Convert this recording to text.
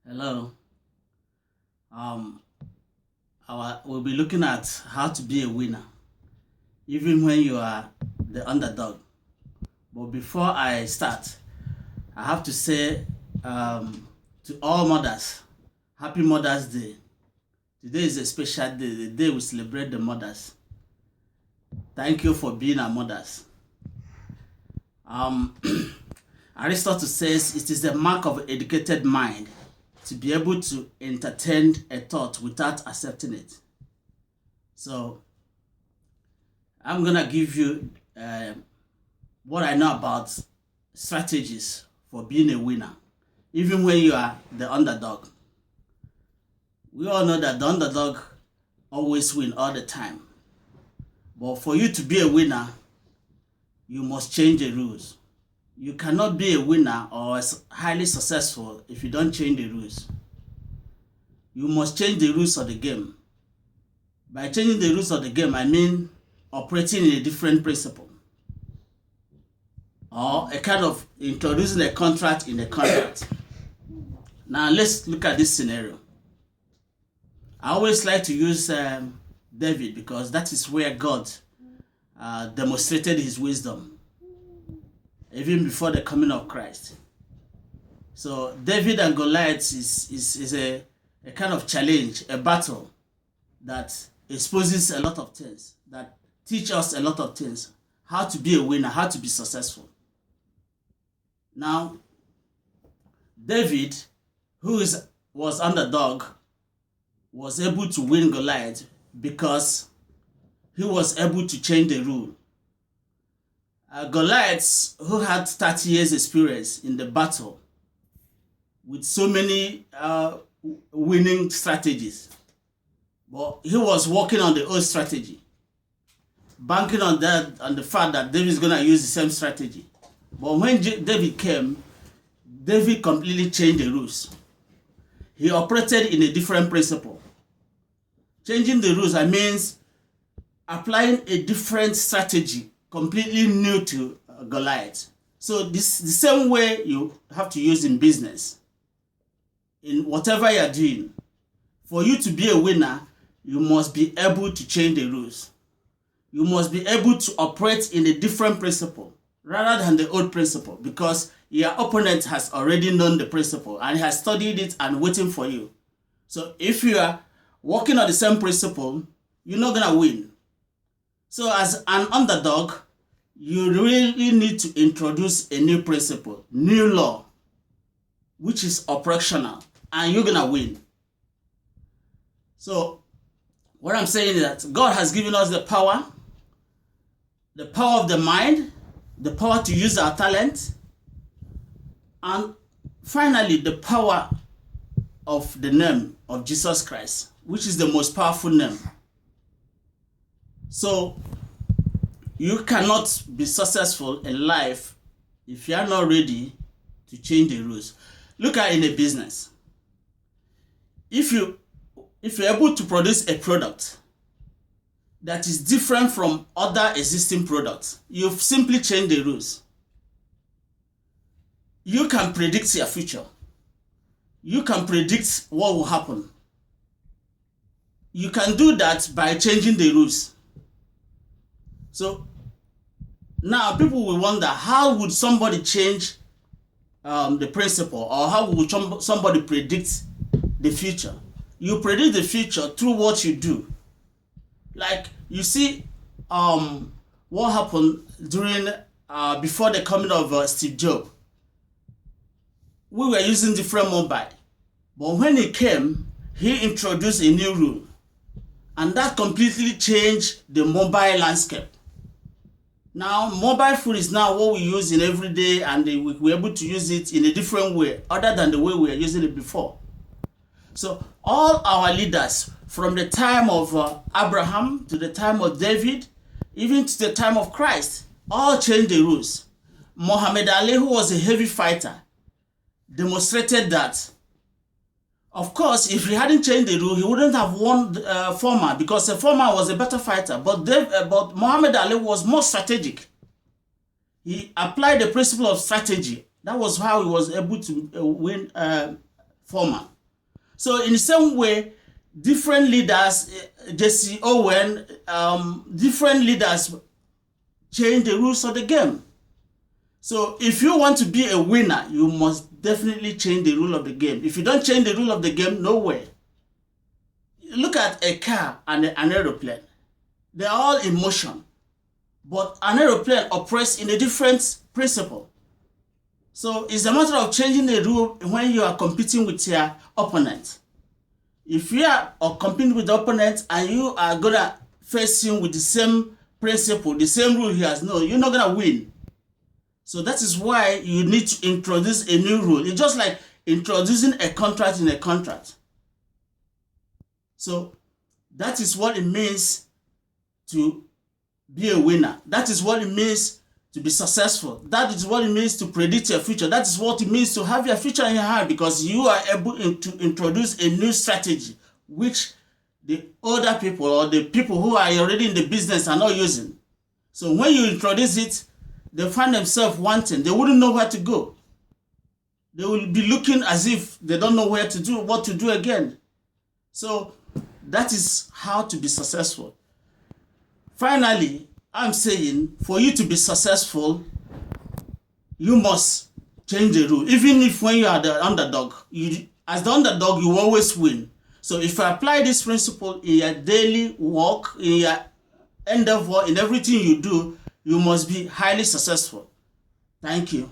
Hello. Um, we'll be looking at how to be a winner, even when you are the underdog. But before I start, I have to say to all mothers, Happy Mother's Day. Today is a special day, the day we celebrate the mothers. Thank you for being our mothers. Um, Aristotle says it is the mark of an educated mind to be able to entertain a thought without accepting it. So I'm gonna give you what I know about strategies for being a winner, even when you are the underdog. We all know that the underdog always win all the time. But for you to be a winner, you must change the rules. You cannot be a winner or highly successful if you don't change the rules. You must change the rules of the game. By changing the rules of the game, I mean operating in a different principle, or a kind of introducing a contract in a contract. Now let's look at this scenario. I always like to use David because that is where God demonstrated his wisdom, even before the coming of Christ. So David and Goliath is a kind of challenge, a battle that exposes a lot of things, that teach us a lot of things, how to be a winner, how to be successful. Now, David, who was underdog, was able to win Goliath because he was able to change the rule. Goliath, who had 30 years experience in the battle with so many winning strategies, but he was working on the old strategy, banking on the fact that David is going to use the same strategy. But when David came, David completely changed the rules. He operated in a different principle. Changing the rules, I means applying a different strategy, completely new to Goliath. So this the same way you have to use in business, in whatever you are doing. For you to be a winner, you must be able to change the rules. You must be able to operate in a different principle rather than the old principle, because your opponent has already known the principle and has studied it and waiting for you. So if you are working on the same principle, you're not gonna win. So as an underdog, you really need to introduce a new principle, new law, which is operational, and you're gonna win. So what I'm saying is that God has given us the power of the mind, the power to use our talent, and finally the power of the name of Jesus Christ, which is the most powerful name. So you cannot be successful in life if you are not ready to change the rules. Look at in a business. If you're able to produce a product that is different from other existing products, you've simply changed the rules. You can predict your future. You can predict what will happen. You can do that by changing the rules. So now people will wonder, how would somebody change the principle, or how would somebody predict the future? You predict the future through what you do. Like you see what happened during before the coming of Steve Jobs. We were using different mobile, but when he came, he introduced a new rule, and that completely changed the mobile landscape. Now, mobile phone is now what we use in every day, and we're able to use it in a different way other than the way we were using it before. So all our leaders, from the time of Abraham to the time of David, even to the time of Christ, all changed the rules. Muhammad Ali, who was a heavy fighter, demonstrated that, of course, if he hadn't changed the rule, he wouldn't have won Foreman, because Foreman was a better fighter. But Muhammad Ali was more strategic. He applied the principle of strategy. That was how he was able to win Foreman. So in the same way, different leaders, Jesse Owen, different leaders change the rules of the game. So if you want to be a winner, you must definitely change the rule of the game. If you don't change the rule of the game, no way. Look at a car and an aeroplane. They're all in motion. But an aeroplane operates in a different principle. So it's a matter of changing the rule when you are competing with your opponent. If you are competing with the opponent and you are going to face him with the same principle, the same rule he has, no, you're not going to win. So that is why you need to introduce a new rule. It's just like introducing a contract in a contract. So that is what it means to be a winner. That is what it means to be successful. That is what it means to predict your future. That is what it means to have your future in your hand, because you are able to introduce a new strategy which the older people or the people who are already in the business are not using. So when you introduce it, they find themselves wanting. They wouldn't know where to go. They will be looking as if they don't know what to do again. So that is how to be successful. Finally, I'm saying for you to be successful, you must change the rule. Even if when you are the underdog, as the underdog, you always win. So if you apply this principle in your daily work, in your endeavor, in everything you do, you must be highly successful. Thank you.